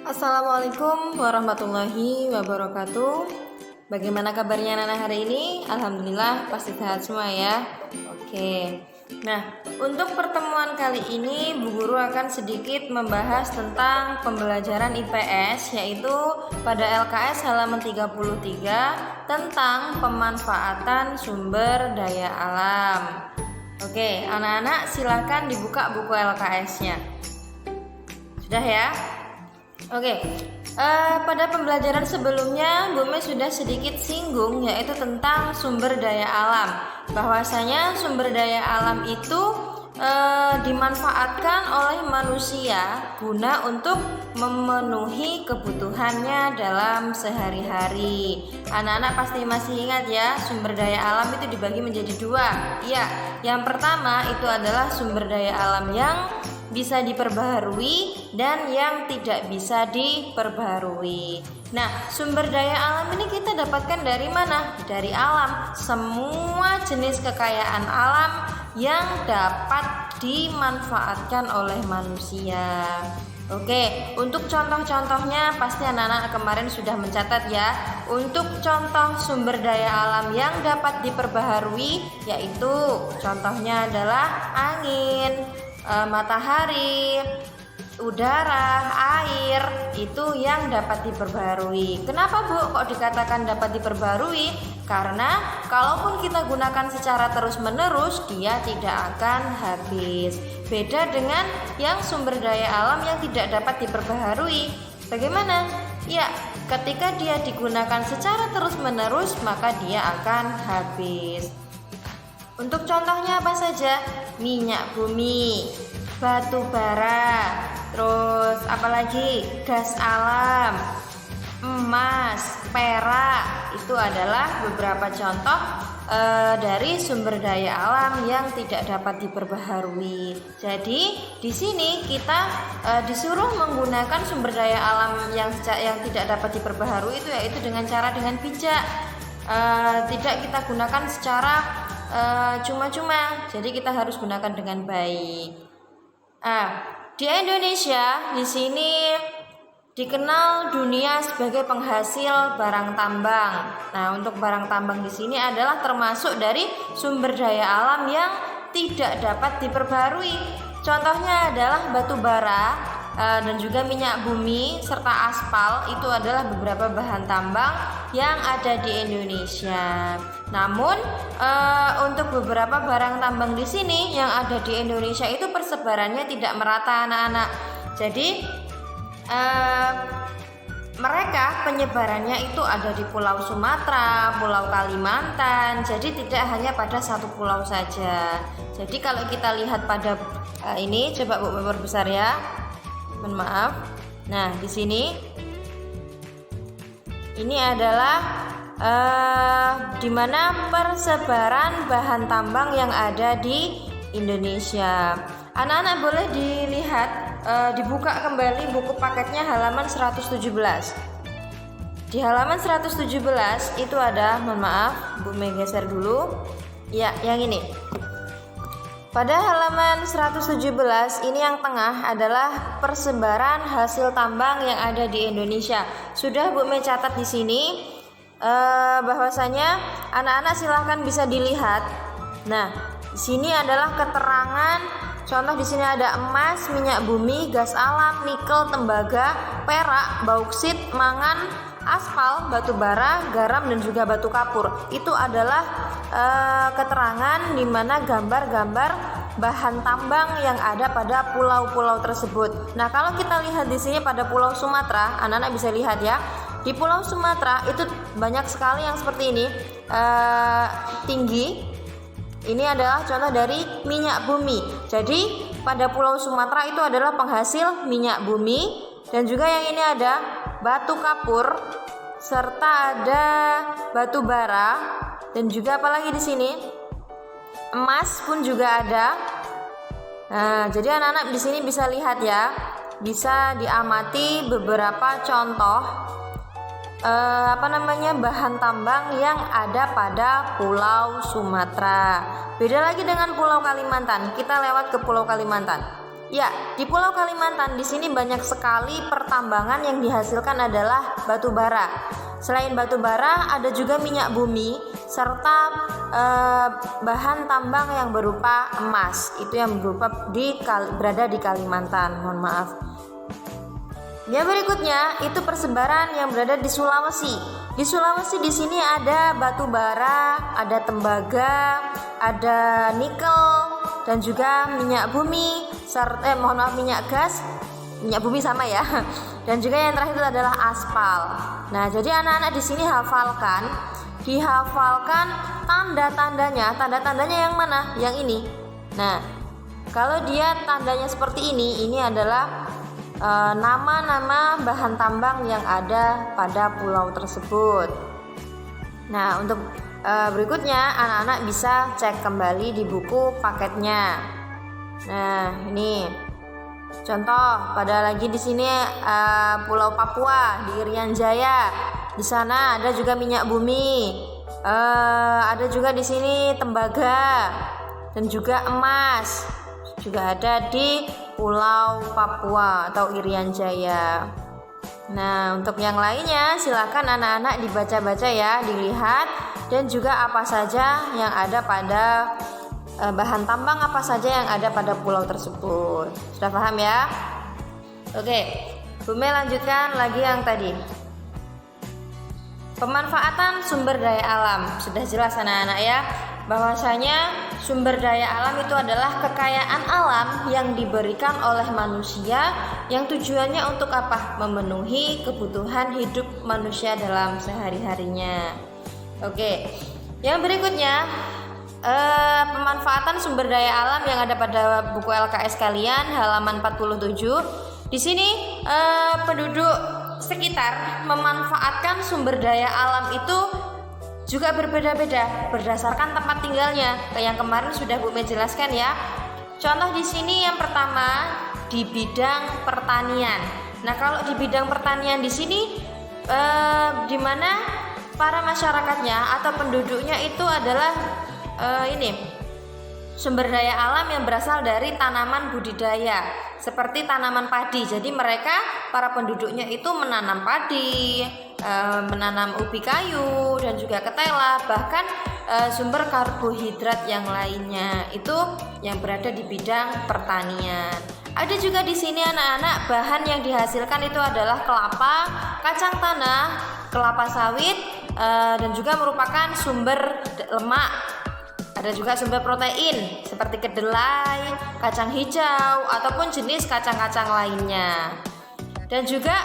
Assalamualaikum warahmatullahi wabarakatuh. Bagaimana kabarnya anak-anak hari ini? Alhamdulillah pasti sehat semua ya. Oke. Nah, untuk pertemuan kali ini Bu Guru akan sedikit membahas tentang pembelajaran IPS, yaitu pada LKS halaman 33 tentang pemanfaatan sumber daya alam. Oke, anak-anak silakan dibuka buku LKS-nya. Sudah ya? Oke, pada pembelajaran sebelumnya Bu Me sudah sedikit singgung, yaitu tentang sumber daya alam. Bahwasanya sumber daya alam itu dimanfaatkan oleh manusia guna untuk memenuhi kebutuhannya dalam sehari-hari. Anak-anak pasti masih ingat ya, sumber daya alam itu dibagi menjadi dua. Iya, yang pertama itu adalah sumber daya alam yang bisa diperbaharui dan yang tidak bisa diperbaharui. Nah, sumber daya alam ini kita dapatkan dari mana? Dari alam. Semua jenis kekayaan alam yang dapat dimanfaatkan oleh manusia. Oke, untuk contoh-contohnya pasti anak-anak kemarin sudah mencatat ya. Untuk contoh sumber daya alam yang dapat diperbaharui yaitu contohnya adalah angin, matahari, udara, air, itu yang dapat diperbarui. Kenapa Bu kok dikatakan dapat diperbarui? Karena kalaupun kita gunakan secara terus-menerus, dia tidak akan habis. Beda dengan yang sumber daya alam yang tidak dapat diperbaharui. Bagaimana? Ya, ketika dia digunakan secara terus-menerus, maka dia akan habis. Untuk contohnya apa saja? Minyak bumi, batu bara, terus apalagi gas alam, emas, perak. Itu adalah beberapa contoh dari sumber daya alam yang tidak dapat diperbaharui. Jadi di sini kita disuruh menggunakan sumber daya alam yang tidak dapat diperbaharui itu yaitu dengan bijak. Tidak kita gunakan secara cuma-cuma, jadi kita harus gunakan dengan baik. Di Indonesia di sini dikenal dunia sebagai penghasil barang tambang. Nah, untuk barang tambang di sini adalah termasuk dari sumber daya alam yang tidak dapat diperbarui. Contohnya adalah batu bara dan juga minyak bumi serta aspal. Itu adalah beberapa bahan tambang yang ada di Indonesia. Namun untuk beberapa barang tambang di sini yang ada di Indonesia itu persebarannya tidak merata anak-anak. Jadi mereka penyebarannya itu ada di Pulau Sumatera, Pulau Kalimantan. Jadi tidak hanya pada satu pulau saja. Jadi kalau kita lihat pada ini, coba Bu perbesar ya. Mohon maaf. Nah, di sini ini adalah di mana persebaran bahan tambang yang ada di Indonesia. Anak-anak boleh dilihat, dibuka kembali buku paketnya halaman 117. Di halaman 117 itu ada, mohon maaf, Bu Mei geser dulu. Ya, yang ini. Pada halaman 117 ini yang tengah adalah persebaran hasil tambang yang ada di Indonesia. Sudah Bu Mei catat di sini bahwasanya anak-anak silahkan bisa dilihat. Nah, di sini adalah keterangan. Contoh di sini ada emas, minyak bumi, gas alam, nikel, tembaga, perak, bauksit, mangan, aspal, batu bara, garam dan juga batu kapur. Itu adalah keterangan di mana gambar-gambar bahan tambang yang ada pada pulau-pulau tersebut. Nah, kalau kita lihat di sini pada Pulau Sumatera, anak-anak bisa lihat ya. Di Pulau Sumatera itu banyak sekali yang seperti ini, tinggi. Ini adalah contoh dari minyak bumi. Jadi pada Pulau Sumatera itu adalah penghasil minyak bumi. Dan juga yang ini ada batu kapur, serta ada batu bara, dan juga apalagi di sini emas pun juga ada. Nah, jadi anak-anak di sini bisa lihat ya, bisa diamati beberapa contoh bahan tambang yang ada pada Pulau Sumatera. Beda lagi dengan Pulau Kalimantan. Kita lewat ke Pulau Kalimantan. Ya, di Pulau Kalimantan di sini banyak sekali pertambangan yang dihasilkan adalah batu bara. Selain batu bara, ada juga minyak bumi serta bahan tambang yang berupa emas. Itu yang berada di Kalimantan. Mohon maaf. Yang berikutnya itu persebaran yang berada di Sulawesi. Di Sulawesi di sini ada batu bara, ada tembaga, ada nikel dan juga minyak bumi serta minyak gas. Minyak bumi sama ya. Dan juga yang terakhir itu adalah aspal. Nah, jadi anak-anak di sini dihafalkan tanda-tandanya yang mana? Yang ini. Nah, kalau dia tandanya seperti ini adalah nama-nama bahan tambang yang ada pada pulau tersebut. Nah, untuk berikutnya anak-anak bisa cek kembali di buku paketnya. Nah, ini contoh lagi di sini Pulau Papua di Irian Jaya. Di sana ada juga minyak bumi. Ada juga di sini tembaga dan juga emas. Juga ada di Pulau Papua atau Irian Jaya. Nah, untuk yang lainnya silakan anak-anak dibaca-baca ya, dilihat dan juga apa saja yang ada pada bahan tambang apa saja yang ada pada pulau tersebut. Sudah paham ya? Oke, Bu Mei lanjutkan lagi yang tadi. Pemanfaatan sumber daya alam. Sudah jelas anak-anak ya, bahwasanya sumber daya alam itu adalah kekayaan alam yang diberikan oleh manusia yang tujuannya untuk apa? Memenuhi kebutuhan hidup manusia dalam sehari-harinya. Oke, yang berikutnya pemanfaatan sumber daya alam yang ada pada buku LKS kalian halaman 47. Di sini penduduk sekitar memanfaatkan sumber daya alam itu juga berbeda-beda berdasarkan tempat tinggalnya. Kayak yang kemarin sudah Bu Mei jelaskan ya. Contoh di sini yang pertama di bidang pertanian. Nah, kalau di bidang pertanian di sini di mana para masyarakatnya atau penduduknya itu adalah sumber daya alam yang berasal dari tanaman budidaya seperti tanaman padi. Jadi mereka para penduduknya itu menanam padi, menanam ubi kayu dan juga ketela, bahkan sumber karbohidrat yang lainnya itu yang berada di bidang pertanian. Ada juga di sini anak-anak bahan yang dihasilkan itu adalah kelapa, kacang tanah, kelapa sawit dan juga merupakan sumber lemak. Ada juga sumber protein seperti kedelai, kacang hijau ataupun jenis kacang-kacang lainnya. Dan juga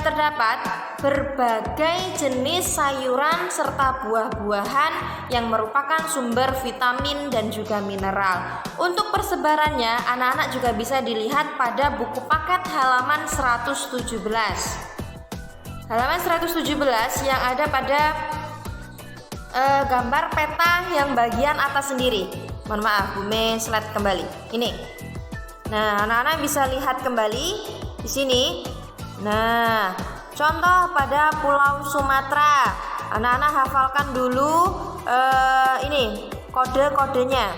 terdapat berbagai jenis sayuran serta buah-buahan yang merupakan sumber vitamin dan juga mineral. Untuk persebarannya, anak-anak juga bisa dilihat pada buku paket halaman 117. Halaman 117 yang ada pada gambar peta yang bagian atas sendiri. Mohon maaf, Bu Mei slide kembali. Ini. Nah, anak-anak bisa lihat kembali di sini. Nah, contoh pada Pulau Sumatera. Anak-anak hafalkan dulu ini kode-kodenya.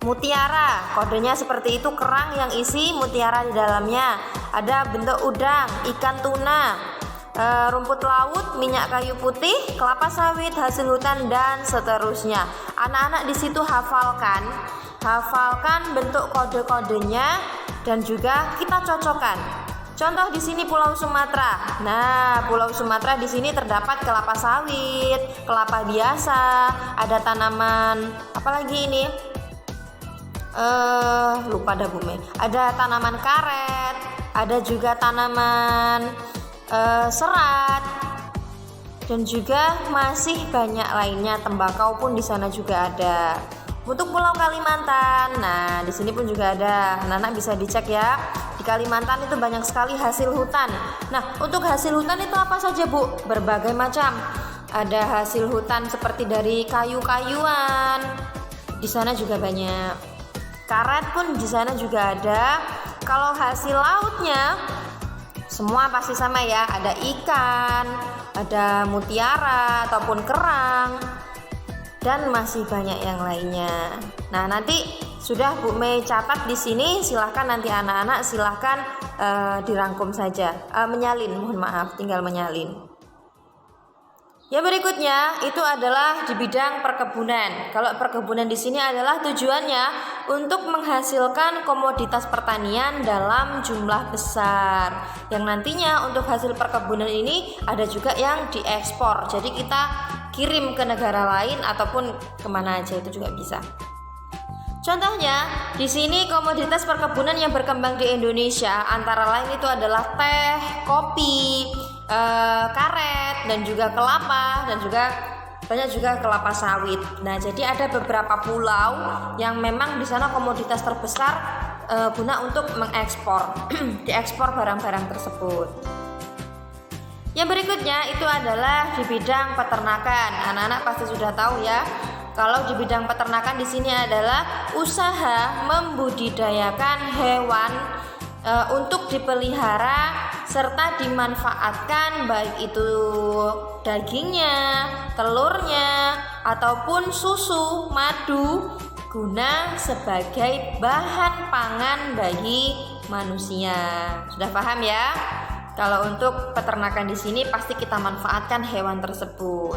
Mutiara, kodenya seperti itu, kerang yang isi mutiara di dalamnya. Ada bentuk udang, ikan tuna, rumput laut, minyak kayu putih, kelapa sawit, hasil hutan dan seterusnya. Anak-anak di situ hafalkan bentuk kode-kodenya dan juga kita cocokkan. Contoh di sini Pulau Sumatera. Nah, Pulau Sumatera di sini terdapat kelapa sawit, kelapa biasa, ada tanaman apalagi ini? Lupa dah Bu Mei. Ada tanaman karet, ada juga tanaman serat dan juga masih banyak lainnya. Tembakau pun di sana juga ada. Untuk Pulau Kalimantan, nah di sini pun juga ada. Anak-anak bisa dicek ya. Di Kalimantan itu banyak sekali hasil hutan. Nah, untuk hasil hutan itu apa saja Bu? Berbagai macam. Ada hasil hutan seperti dari kayu-kayuan. Di sana juga banyak. Karet pun di sana juga ada. Kalau hasil lautnya semua pasti sama ya, ada ikan, ada mutiara ataupun kerang dan masih banyak yang lainnya. Nah, nanti sudah Bu Mei catat di sini, silahkan nanti anak-anak silahkan dirangkum saja. Menyalin, mohon maaf, tinggal menyalin. Yang berikutnya itu adalah di bidang perkebunan. Kalau perkebunan di sini adalah tujuannya untuk menghasilkan komoditas pertanian dalam jumlah besar. Yang nantinya untuk hasil perkebunan ini ada juga yang diekspor. Jadi kita kirim ke negara lain ataupun kemana aja itu juga bisa. Contohnya, di sini komoditas perkebunan yang berkembang di Indonesia antara lain itu adalah teh, kopi, karet, dan juga kelapa, dan juga banyak juga kelapa sawit. Nah, jadi ada beberapa pulau yang memang di sana komoditas terbesar guna untuk mengekspor, diekspor barang-barang tersebut. Yang berikutnya itu adalah di bidang peternakan. Anak-anak pasti sudah tahu ya. Kalau di bidang peternakan di sini adalah usaha membudidayakan hewan untuk dipelihara serta dimanfaatkan, baik itu dagingnya, telurnya, ataupun susu, madu, guna sebagai bahan pangan bagi manusia. Sudah paham ya? Kalau untuk peternakan di sini pasti kita manfaatkan hewan tersebut.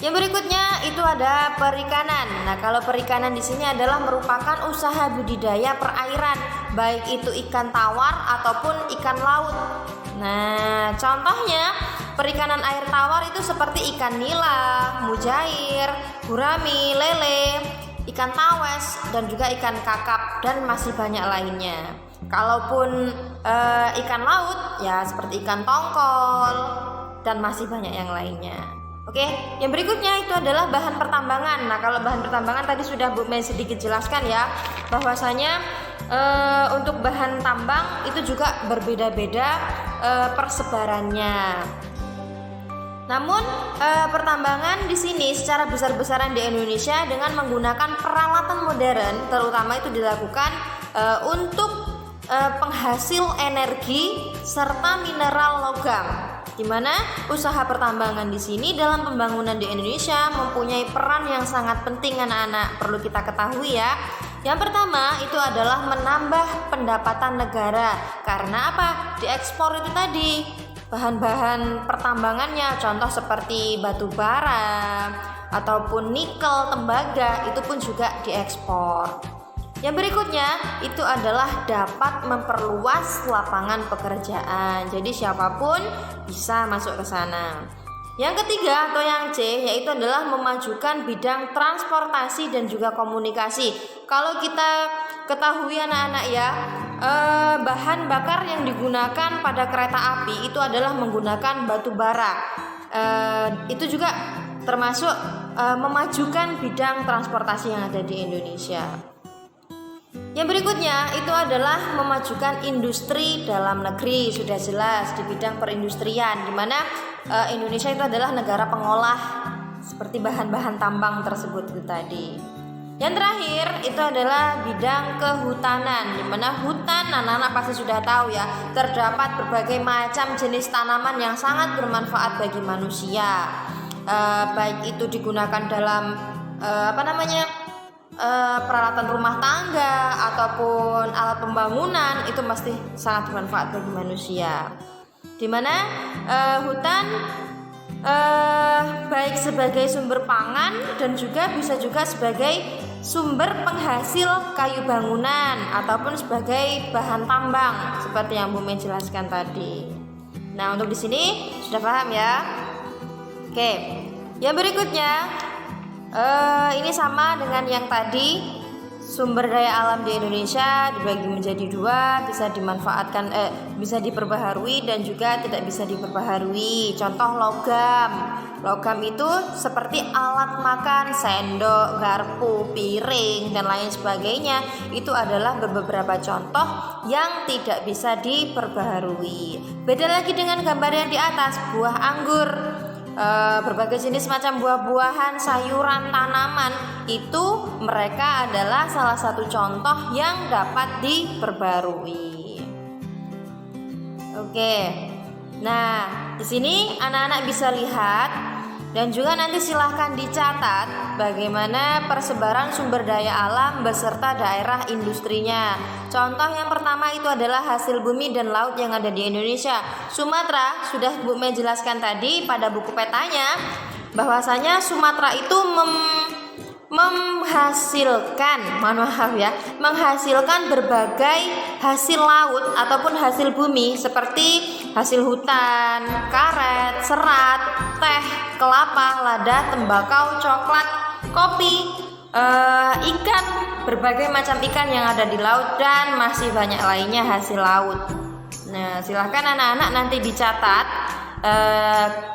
Yang berikutnya itu ada perikanan. Nah, kalau perikanan di sini adalah merupakan usaha budidaya perairan, baik itu ikan tawar ataupun ikan laut. Nah, contohnya perikanan air tawar itu seperti ikan nila, mujair, gurami, lele, ikan tawes, dan juga ikan kakap, dan masih banyak lainnya. Kalaupun ikan laut ya seperti ikan tongkol dan masih banyak yang lainnya. Oke, yang berikutnya itu adalah bahan pertambangan. Nah, kalau bahan pertambangan tadi sudah Bu Mei sedikit jelaskan ya, bahwasanya untuk bahan tambang itu juga berbeda-beda persebarannya. Namun pertambangan di sini secara besar-besaran di Indonesia dengan menggunakan peralatan modern, terutama itu dilakukan untuk penghasil energi serta mineral logam, di mana usaha pertambangan di sini dalam pembangunan di Indonesia mempunyai peran yang sangat penting anak-anak, perlu kita ketahui ya. Yang pertama itu adalah menambah pendapatan negara. Karena apa? Diekspor itu tadi bahan-bahan pertambangannya, contoh seperti batu bara ataupun nikel, tembaga, itu pun juga diekspor. Yang berikutnya itu adalah dapat memperluas lapangan pekerjaan. Jadi siapapun bisa masuk ke sana. Yang ketiga atau yang C yaitu adalah memajukan bidang transportasi dan juga komunikasi. Kalau kita ketahui anak-anak ya, bahan bakar yang digunakan pada kereta api itu adalah menggunakan batu bara. Itu juga termasuk memajukan bidang transportasi yang ada di Indonesia. Yang berikutnya itu adalah memajukan industri dalam negeri. Sudah jelas di bidang perindustrian, di mana Indonesia itu adalah negara pengolah seperti bahan-bahan tambang tersebut itu tadi. Yang terakhir itu adalah bidang kehutanan, di mana hutan anak-anak pasti sudah tahu ya, terdapat berbagai macam jenis tanaman yang sangat bermanfaat bagi manusia. Baik itu digunakan dalam peralatan rumah tangga ataupun alat pembangunan, itu pasti sangat bermanfaat bagi manusia. Dimana hutan baik sebagai sumber pangan dan juga bisa juga sebagai sumber penghasil kayu bangunan ataupun sebagai bahan tambang seperti yang Bu Mei jelaskan tadi. Nah, untuk di sini sudah paham ya? Oke, yang berikutnya ini sama dengan yang tadi, sumber daya alam di Indonesia dibagi menjadi dua, bisa dimanfaatkan, bisa diperbaharui dan juga tidak bisa diperbaharui. Contoh logam itu seperti alat makan, sendok, garpu, piring dan lain sebagainya. Itu adalah beberapa contoh yang tidak bisa diperbaharui. Beda lagi dengan gambar yang di atas, buah anggur. Berbagai jenis macam buah-buahan, sayuran, tanaman, itu mereka adalah salah satu contoh yang dapat diperbarui. Oke. Nah, di sini anak-anak bisa lihat dan juga nanti silahkan dicatat bagaimana persebaran sumber daya alam beserta daerah industrinya. Contoh yang pertama itu adalah hasil bumi dan laut yang ada di Indonesia. Sumatera, sudah Bu Mei jelaskan tadi pada buku petanya, bahwasanya Sumatera itu menghasilkan berbagai hasil laut ataupun hasil bumi seperti hasil hutan, karet, serat, teh, kelapa, lada, tembakau, coklat, kopi, ikan, berbagai macam ikan yang ada di laut dan masih banyak lainnya hasil laut. Nah, silahkan anak-anak nanti dicatat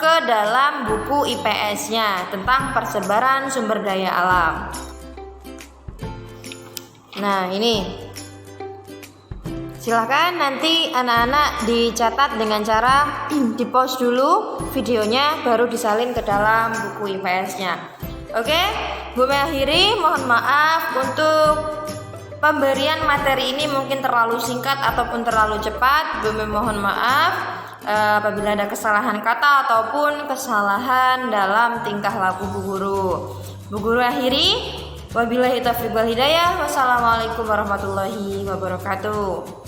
ke dalam buku IPS-nya tentang persebaran sumber daya alam. Nah, ini silahkan nanti anak-anak dicatat dengan cara di-pause dulu videonya baru disalin ke dalam buku IPS-nya. Oke, Bu Mei akhiri, mohon maaf untuk pemberian materi ini mungkin terlalu singkat ataupun terlalu cepat. Bu Mei mohon maaf apabila ada kesalahan kata ataupun kesalahan dalam tingkah laku Bu Guru. Bu Guru akhiri, wabillahi taufiq wal hidayah. Wassalamualaikum warahmatullahi wabarakatuh.